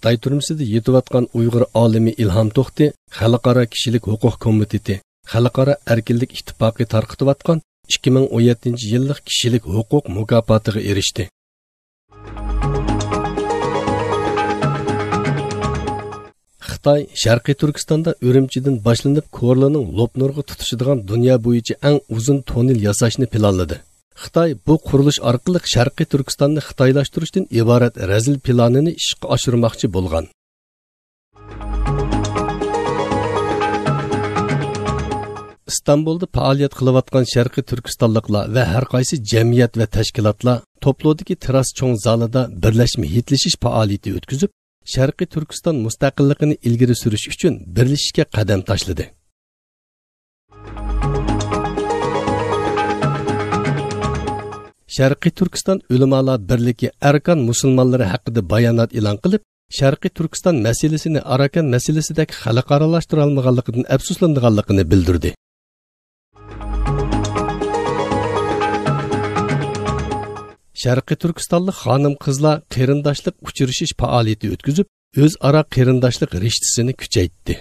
Xitoy turmusida yetayotgan Uyg'ur olimi Ilhom To'xti Xalqaro kishilik huquq komiteti, Xalqaro erkinlik ittifoqi tarqatayotgan 2017-yillik kishilik huquq mukofotiga erishdi. Xitoy Sharqiy Turkistonda Urumchidan boshlanib Ko'rlaning Lopnurga tutishadigan dunyo bo'yicha eng uzun tonel yasashni planladi. Xitoy bu qurilish orqali Sharqiy Turkistonni xitoylashtirishdan iborat razil planini ishga oshirmoqchi bo'lgan. İstanbulda faoliyat qilayotgan Sharqiy Turkistonliklar va har qaysi jamiyat va tashkilotlar to'plovdagi Teras cho'ng zalida birlashma yetlishish faoliyati o'tkazib, Sharqiy Turkiston mustaqilligini ilgari surish uchun birlashishga qadam tashladi. Sharqiy Turkiston ulamolar birligi Arkan musulmonlari haqida bayonot e'lon qilib, Sharqiy Turkiston masalasini Arakan masalasidagi xalqaralashtirib olmaganligidan afsuslanganligini bildirdi. Sharqiy Turkistonlik xonim-qizlar qarindoshlik uchrashish faoliyati o'tkazib, o'zaro qarindoshlik rishtasini kuchaytirdi.